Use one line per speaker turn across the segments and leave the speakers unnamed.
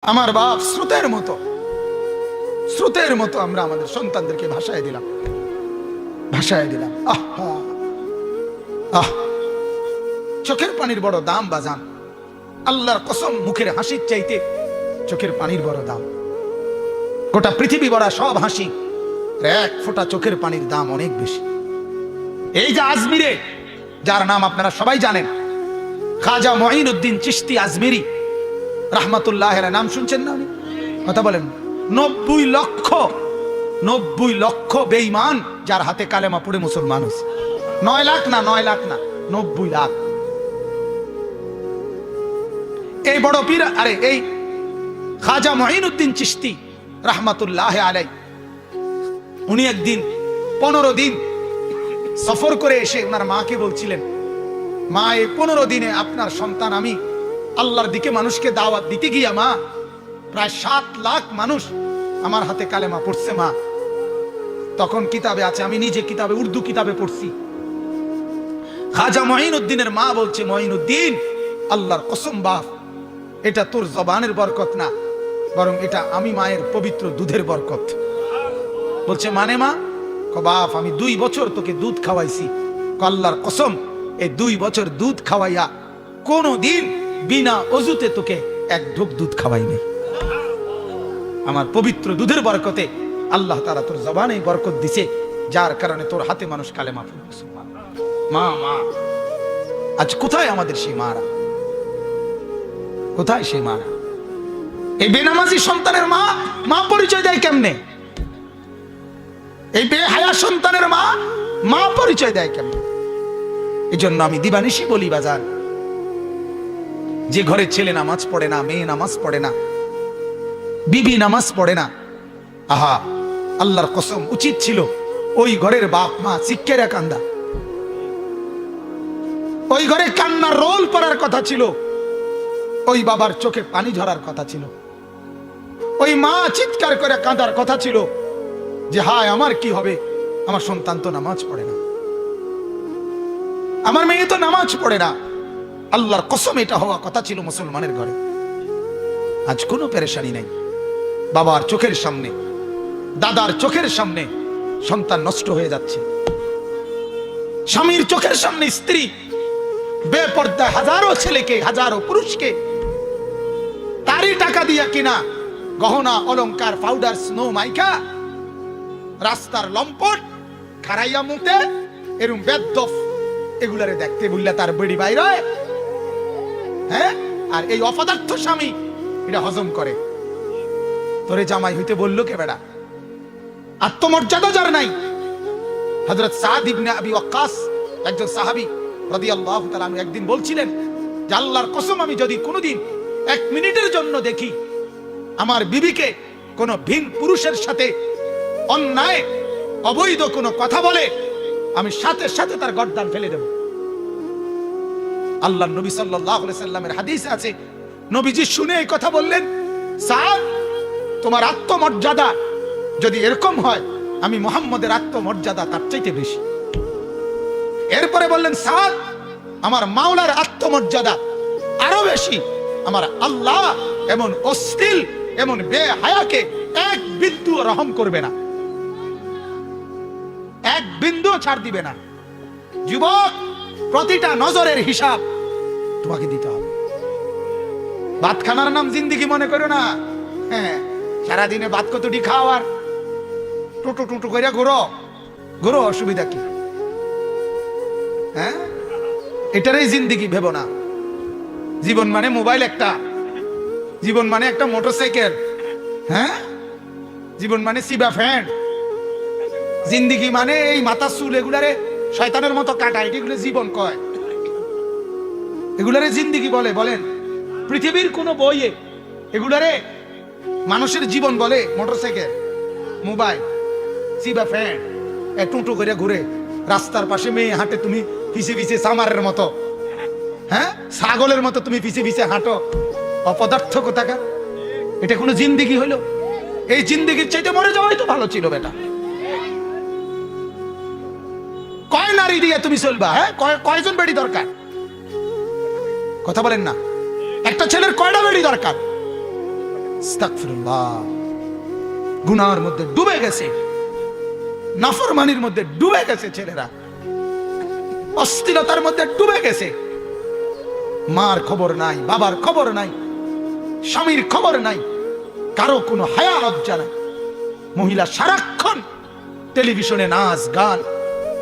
আমার বাপ স্রোতের মতো আমরা আমাদের সন্তানদেরকে ভাষায় দিলাম। চোখের পানির বড় দাম বাজান, আল্লাহর কসম, মুখের হাসির চাইতে চোখের পানির বড় দাম। গোটা পৃথিবী ভরা সব হাসি, এক ফোঁটা চোখের পানির দাম অনেক বেশি। এই যে আজমিরে, যার নাম আপনারা সবাই জানেন, খাজা মঈনুদ্দিন চিশতি আজমিরি রাহমাতুল্লাহ আলাইহি, নাম শুনছেন না? কথা বলেন। 90 লক্ষ বেঈমান যার হাতে কালেমা পড়ে মুসলমান হয়েছে। 9 লাখ না 90 লাখ। এই বড় পীর, আরে এই খাজা মঈনুদ্দিন চিশতি রাহমাতুল্লাহ আলাইহি, উনি একদিন 15 দিন সফর করে এসে ওনার মাকে বলছিলেন, মা, এই 15 দিনে আপনার সন্তান, আমি আল্লাহর দিকে মানুষকে দাওয়াত দিতে গিয়া মা, প্রায় 7 লাখ মানুষ আমার হাতে কালেমা পড়ছে মা। তখন কিতাবে আছে, আমি নিজে কিতাবে, উর্দু কিতাবে পড়ছি। খাজা মঈনুদ্দিনের মা বলছে, মঈনুদ্দিন, আল্লাহর কসম বাপ, এটা তোর জবানের বরকত না, বরং এটা আমি মায়ের পবিত্র দুধের বরকত। বলছে মানে মা? বাপ, আমি 2 বছর তোকে দুধ খাওয়াইছি। আল্লাহর কসম, এই 2 বছর দুধ খাওয়াইয়া কোনো দিন বিনা অজুতে তোকে এক ঢোক দুধ খাওয়াই নেই। আমার পবিত্র দুধের বরকতে আল্লাহ তাআলা তোর জবানে বরকত দিছে, যার কারণে তোর হাতে মানুষ কালেমা পড়ছে। মা, আজ কোথায় আমাদের সেই মারা? কোথায় সেই মারা? এই বেনামাজি সন্তানের মা পরিচয় দেয় কেমনে? এই বেহায়া সন্তানের মা পরিচয় দেয় কেমনে? এই জন্য আমি দিবানিশি বলি বাজার, যে ঘরে ছেলে নামাজ পড়ে না, মেয়ে নামাজ পড়ে না, বিবি নামাজ পড়ে না, আহা, আল্লাহর কসম, উচিত ছিল ওই ঘরের বাপ মা শিক্ষেরা কান্দা, ওই ঘরে কান্নার রোল পড়ার কথা ছিল, ওই বাবার চোখে পানি ঝরার কথা ছিল, ওই মা চিৎকার করে কাঁদার কথা ছিল যে হায় আমার কি হবে, আমার সন্তান তো নামাজ পড়ে না, আমার মেয়ে তো নামাজ পড়ে না। আল্লাহর কসম, এটা হওয়া কথা ছিল মুসলমানের ঘরে। আজ কোনো পেরেশানি নাই। বাবার চোখের সামনে, দাদার চোখের সামনে সন্তান নষ্ট হয়ে যাচ্ছে, স্বামীর চোখের সামনে স্ত্রী বেপর্দা হাজারো ছেলেকে, হাজারো পুরুষকে তারই টাকা দিয়া কিনা গহনা অলংকার, পাউডার, স্নো মাইকা, রাস্তার লম্পট খারাইয়া মুতে এরম বেদ্দফ এগুলারে দেখতে বললে তার বেড়ি বাইরে, হ্যাঁ? আর এই অপদার্থ স্বামী এটা হজম করে। তোরে জামাই হইতে বললো কে বেড়া? আত্মমর্যাদা যার নাই। হযরত সাদ ইবনে আবি ওয়াক্কাস, একজন সাহাবী রাদিয়াল্লাহু তাআলা আনহু, একদিন বলছিলেন যে আল্লাহর কসম, আমি যদি কোনোদিন 1 মিনিটের জন্য দেখি আমার বিবিকে কোনো ভিন পুরুষের সাথে অন্যায় অবৈধ কোনো কথা বলে, আমি সাথে সাথে তার গর্দান ফেলে দেব। আল্লাহর নবী সাল্লাল্লাহু আলাইহি সাল্লামের হাদিসে আছে, নবীজি শুনে এই কথা বললেন, সাদ, তোমার আত্মমর্যাদা যদি এরকম হয়, আমি মুহাম্মদের আত্মমর্যাদা তার চাইতে বেশি। এরপরে বললেন, সাদ, আমার মাওলার আত্মমর্যাদা আরো বেশি। আমার আল্লাহ এমন অশ্লীল, এমন বেহায়াকে 1 বিন্দু রহম করবে না, 1 বিন্দু ছাড় দিবে না। যুবক, প্রতিটা নজরের হিসাব তোমাকে দিতে হবে। ভাত খানার নাম জিন্দিগি মনে করো না। হ্যাঁ, সারাদিনে ভাত কতটি খাও আর টুটু টুটু করে ঘুরো, অসুবিধা কি? হ্যাঁ, এটারই জিন্দিগি ভেবো না। জীবন মানে মোবাইল একটা, জীবন মানে একটা মোটরসাইকেল, হ্যাঁ, জীবন মানে সিবা ফ্যান, জিন্দিগি মানে এই মাথা চুল এগুলারে শয়তানের মতো কাটা, এগুলো জীবন কয়, এগুলারে জিন্দিগি বলে? বলেন পৃথিবীর কোন বইয়ে এগুলারে মানুষের জীবন বলে? মোটরসাইকেল, মোবাইল, সিবা ফ্যান, টুটু করে ঘুরে, রাস্তার পাশে মেয়ে হাঁটে, তুমি পিছে পিছে সামারের মতো, হ্যাঁ, ছাগলের মতো তুমি পিছে পিছে হাঁটো, অপদার্থ কোথাকার। এটা কোনো জিন্দিগি হইল? এই জিন্দিগির চাইতে মরে যাওয়াই তো ভালো ছিল বেটা। কয় নারী দিয়ে তুমি চলবা? হ্যাঁ, কয়জন বেড়ি দরকার? কথা বলেন না। একটা ছেলের কয়টা বেড়ি দরকার? আস্তাগফিরুল্লাহ। গুনাহের মধ্যে ডুবে গেছে, নাফরমানির মধ্যে ডুবে গেছে ছেলেরা, অস্থিরতার মধ্যে ডুবে গেছে। মার খবর নাই, বাবার খবর নাই, স্বামীর খবর নাই, কারো কোনো হায়া লজ্জা নাই। মহিলা সারাক্ষণ টেলিভিশনে নাচ গান,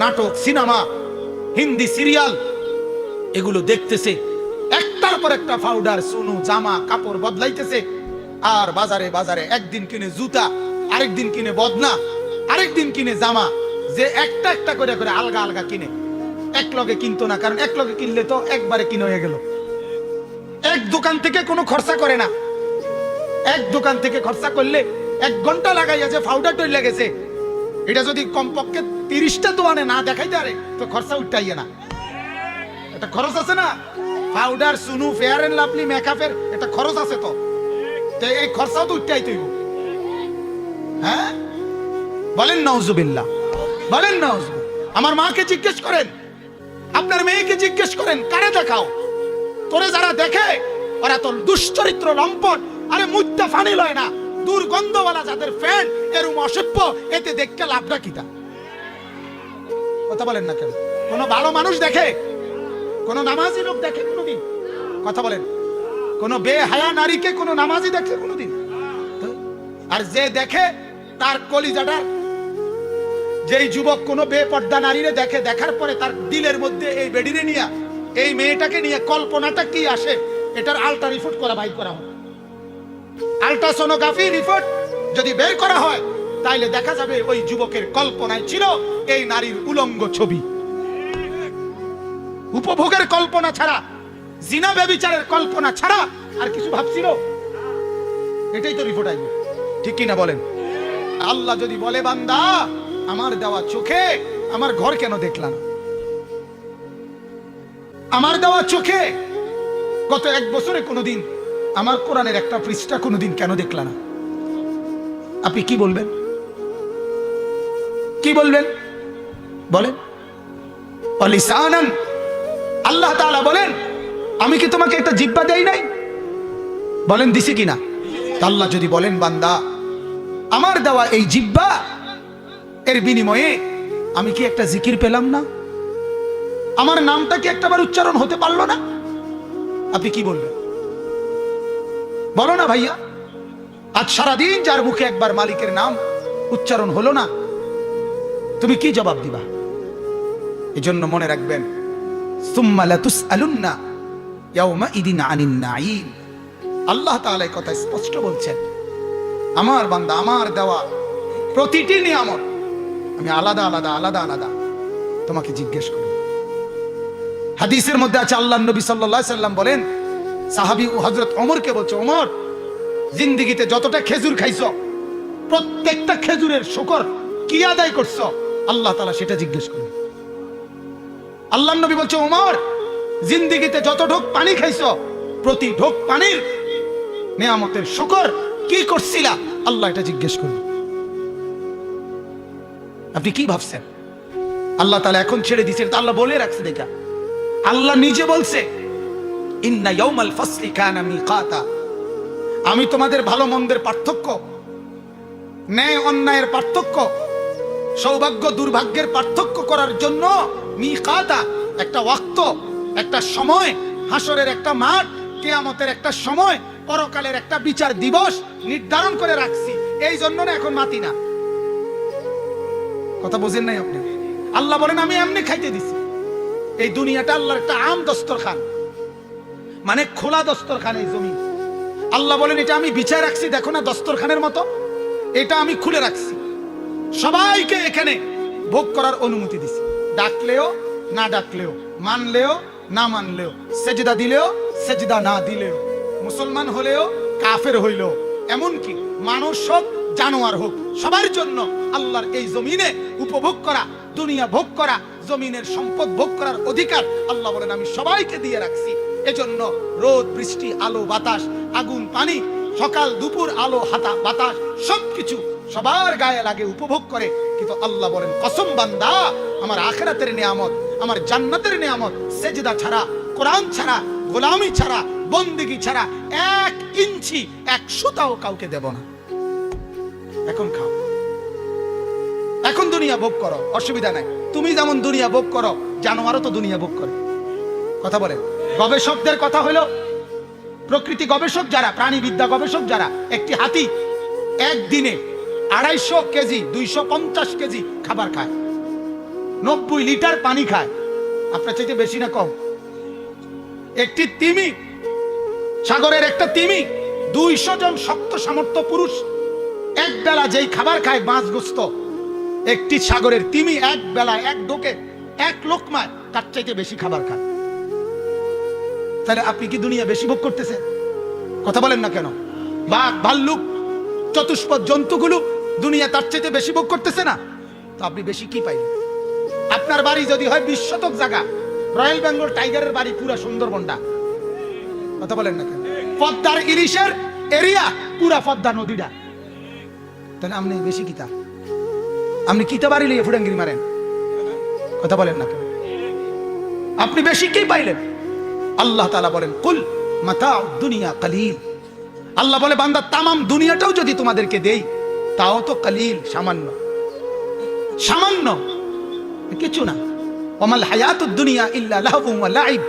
নাটক, সিনেমা, হিন্দি সিরিয়াল এগুলো দেখতেছে, একটার পর একটা পাউডার, সুনু, জামা কাপড় বদলাইতেছে। আর বাজারে বাজারে একদিন কিনে জুতা, আরেকদিন কিনে বদনা, আরেকদিন কিনে জামা, যে একটা একটা করে করে আলগা আলগা কিনে। এক লগে কিনতো না, কারণ এক লগে কিনলে তো একবারে কিনে হয়ে গেল। এক দোকান থেকে কোনো খরচা করে না, এক দোকান থেকে খরচা করলে 1 ঘন্টা লাগাইয়া যে পাউডার তৈরি লেগেছে, এটা যদি কমপক্ষে 30টা দোকানে না দেখাইতে পারে তো খরচা উঠাইয়ে না। এটা খরচ আছে না, পাউডার, সুনু, ফেয়ার এন্ড লাভলি, মেকআপের এটা খরচ আছে। তো এই খরচাও তো উঠাইতে হইব। হ্যাঁ, বলেন নাউজুবিল্লাহ, বলেন নাউজুবিল্লাহ। আমার মাকে জিজ্ঞেস করেন, আপনার মেয়েকে জিজ্ঞেস করেন, কারে দেখাও? তোরে যারা দেখে ওরা তো দুশ্চরিত্র, লম্পট, আরে মুদ্দা ফানি লয় না, দুর্গন্ধওয়ালা যাদের ফ্যান, এরম অসভ্য, এতে দেখতে লাভটা কিটা? কথা বলেন না কেন? কোন ভালো মানুষ দেখে? কোন নামাজি লোক দেখে কোনদিন? কথা বলেন। কোন বেহায়া নারীকে কোন নামাজি দেখে কোনদিন? আর যে দেখে তার কলিজাটা, যেই যুবক কোন বেপর্দা নারীরে দেখে, দেখার পরে তার দিলের মধ্যে এই বেডিরে নিয়ে, এই মেয়েটাকে নিয়ে কল্পনাটা কি আসে, এটার আল্ট্রা রিপোর্ট করা বাইর করা হয়। আল্ট্রাসোনোগ্রাফি রিপোর্ট যদি বের করা হয়, তাইলে দেখা যাবে ওই যুবকের কল্পনায় ছিল এই নারীর উলঙ্গ ছবি। উপভোগের কল্পনা ছাড়া, জিনা ব্যভিচারের কল্পনা ছাড়া আর কিছু ভাবছিল? এটাই তো রিপোর্ট আইবে, ঠিক কি না বলেন? আল্লাহ যদি বলে, বান্দা আমার দেওয়া চোখে আমার ঘর কেন দেখলাম? আমার দেওয়া চোখে গত 1 বছরে কোনোদিন আমার কোরআনের একটা পৃষ্ঠা কোনোদিন কেন দেখলা না? আপনি কি বলবেন? কি বলবেন? বলেন। অলিসানান, আল্লাহ তাআলা বলেন, আমি কি তোমাকে একটা জিহ্বা দেই নাই? বলেন দিছি কিনা? আল্লাহ যদি বলেন, বান্দা আমার দেওয়া এই জিহ্বা, এর বিনিময়ে আমি কি একটা জিকির পেলাম না? আমার নামটা কি একটাবার উচ্চারণ হতে পারলো না? আপনি কি বলবেন? বলো না ভাইয়া। আজ সারাদিন যার মুখে একবার মালিকের নাম উচ্চারণ হলো না, তুমি কি জবাব দিবা? এজন্য মনে রাখবেন, সুম্মা লাতুসআলুন্না ইয়াওমাইদিন আনিন নাঈম। আল্লাহ তাআলা এই কথা স্পষ্ট বলছেন, আমার বান্দা আমার দেওয়া প্রতিটি নিয়ামত আমি আলাদা আলাদা আলাদা আলাদা তোমাকে জিজ্ঞেস করি। হাদিসের মধ্যে আছে, আল্লাহর নবী সাল্লাল্লাহু আলাইহি সাল্লাম বলেন, সাহাবী ও হযরত ওমরকে বলছে, ওমর, জিন্দেগিতে যতটা খেজুর খাইছো, প্রত্যেকটা খেজুরের শুকর কি আদায় করছো? আল্লাহ তাআলা সেটা জিজ্ঞেস করেন। আল্লাহর নবী বলছে, ওমর, জিন্দেগিতে যত ঢোক পানি খাইছো, প্রতি ঢোক পানির নিয়ামতের শুকর কি করছিলা? আল্লাহ এটা জিজ্ঞেস করেন। আপনি কি ভাবছেন? আল্লাহ তাআলা এখন ছেড়ে দিয়েছেন, তা আল্লাহ বলে রাখছে দেখা। আল্লাহ নিজে বলছে, ইন্না ইয়াউমাল ফাসলি কানা মিকাতা। আমি তোমাদের ভালো মন্দের পার্থক্য, ন্যায় অন্যায়ের পার্থক্য, সৌভাগ্য দুর্ভাগ্যের পার্থক্য করার জন্য মিকাতা, একটা ওয়াক্ত, একটা সময়, হাসরের একটা মাঠ, কিয়ামতের একটা সময়, পরকালের একটা বিচার দিবস নির্ধারণ করে রাখছি। এই জন্য না এখন মাতি না। কথা বোঝেন নাই আপনি? আল্লাহ বলেন, আমি এমনি খাইতে দিছি। এই দুনিয়াটা আল্লাহর একটা আম দস্তরখান, মানে খোলা দস্তরখান। এই জমি আল্লাহ বলেন, এটা আমি বিছায় রাখছি, দেখো না দস্তরখানের মতো, এটা আমি খুলে রাখছি, সবাইকে এখানে ভোগ করার অনুমতি দিছি। ডাকলেও না ডাকলেও, মানলেও না মানলেও, সেজদা দিলেও সেজদা না দিলেও, মুসলমান হলেও কাফের হইলেও, এমনকি মানুষ হোক জানোয়ার হোক, সবার জন্য আল্লাহর এই জমিনে উপভোগ করা, দুনিয়া ভোগ করা, জমিনের সম্পদ ভোগ করার অধিকার আল্লাহ বলেন আমি সবাইকে দিয়ে রাখছি। এজন্য রোদ বৃষ্টি, আলো বাতাস, আগুন পানি, সকাল দুপুর আলো হাতা বাতাস, সবকিছু সবার গায়ে লাগে, উপভোগ করে। কিন্তু আল্লাহ বলেন, কসম বান্দা, আমার আখিরাতের নিয়ামত, আমার জান্নাতের নিয়ামত, সেজদা ছাড়া, কোরআন ছাড়া, গোলামি ছাড়া বন্দেগী ছাড়া 1 ইঞ্চি 1 সুতাও কাউকে দেব না। এখন খাও, এখন দুনিয়া ভোগ করো, অসুবিধা নাই। তুমি যেমন দুনিয়া ভোগ করো, জানোয়ারও তো দুনিয়া ভোগ করে। কথা বলেন। গবেষকদের কথা হলো, প্রকৃতি গবেষক যারা, প্রাণীবিদ্যা গবেষক যারা, একটি হাতি একদিনে 250 কেজি 250 কেজি খাবার খায়, 90 লিটার পানি খায়। আপনার চাইতে বেশি না কম? একটি তিমি, সাগরের একটা তিমি, 200 জন শক্ত সামর্থ্য পুরুষ এক বেলা যেই খাবার খায় মাছ গোস্ত, একটি সাগরের তিমি এক বেলা এক ডোকে 1 লোকমায় তার চাইতে বেশি খাবার খায়। তাহলে আপনি কি দুনিয়া বেশি ভোগ করতেছেন? কথা বলেন না কেন? বাঘ, ভাল্লুক, চতুষ্পদ জন্তুগুলো দুনিয়া তার চাইতে বেশি ভোগ করতেছে না? তো আপনি বেশি কি পাইলেন? আপনার বাড়ি যদি হয় 20 শতক জায়গা, রয়্যাল বেঙ্গল টাইগারের বাড়ি পুরা সুন্দরবনটা। কথা বলেন না কেন? পদ্মার ইলিশের এরিয়া পুরা পদ্মা নদীটা। তাহলে আপনি বেশি কিতা? আপনি কিতা বাড়ি লিয়ে ফুডাঙ্গিরি মারেন? কথা বলেন না কেন? আপনি বেশি কি পাইলেন? আল্লাহ তাআলা বলেন, কুল মাতাউদ দুনিয়া কালিল। আল্লাহ বলে, বান্দা তামাম দুনিয়াটাও যদি তোমাদেরকে দেই তাও তো কালিল, সামান্য, সামান্য, কিছু না। ওয়ামাল হায়াতুদ দুনিয়া ইল্লা লাহবুন ওয়া লাইব।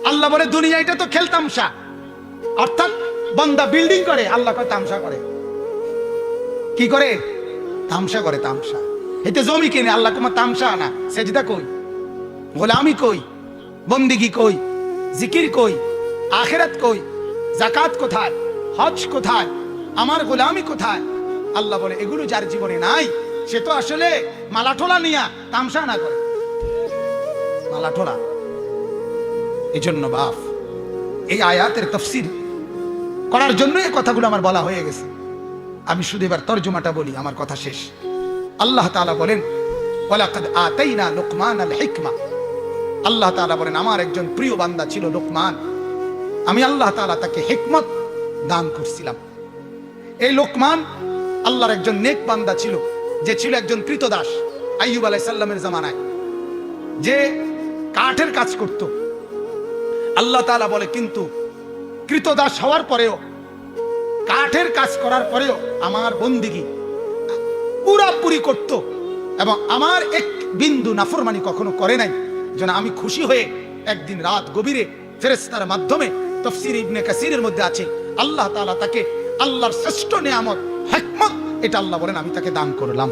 আল্লাহ বলে দুনিয়া এটা তো খেলতামশা। অর্থাৎ বান্দা বিল্ডিং করে, আল্লাহ কয় তামসা করে। কি করে? তামসা করে, তামসা। এতে জমি কিনে, আল্লাহ তোমার তামসা না। সেজদা কই? গোলামি কই? বন্দিগি কই? জিকির কই? আখিরাত কই? যাকাত কোথায়? হজ কোথায়? আমার গোলামি কোথায়? আল্লাহ বলে এগুলো যার জীবনে নাই, সে তো আসলে মালাঠোলা নিয়া তামসা না করে, মালাঠোলা। এই জন্য বাপ, এই আয়াতের তাফসীর করার জন্য এই কথাগুলো আমার বলা হয়ে গেছে। আমি শুধু এবার তরজমাটা বলি, আমার কথা শেষ। আল্লাহ তাআলা বলেন, ওয়ালাকাদ আতাইনা লুকমানাল হিকমা। আল্লাহ তাআলা বলেন, আমার একজন প্রিয় বান্দা ছিল লোকমান, আমি আল্লাহ তাআলা তাকে হিকমত দান করছিলাম। এই লোকমান আল্লাহর একজন নেক বান্দা ছিল, যে ছিল একজন কৃতদাস। আইয়ুব আলাইহিস সালামের জামানায় যে কাঠের কাজ করত। আল্লাহ তাআলা বলে, কিন্তু কৃতদাস হওয়ার পরেও, কাঠের কাজ করার পরেও আমার বন্দিগি পুরাপুরি করত, এবং আমার এক বিন্দু নাফরমানি কখনো করে নাই। যেন আমি খুশি হয়ে একদিন রাত গভীরে ফেরেশতার মাধ্যমে, তাফসীর ইবনে কাসিরের মধ্যে আছে, আল্লাহ তাআলা তাকে আল্লাহর শ্রেষ্ঠ নেয়ামত হিকমত, এটা আল্লাহ বলেন আমি তাকে দান করলাম।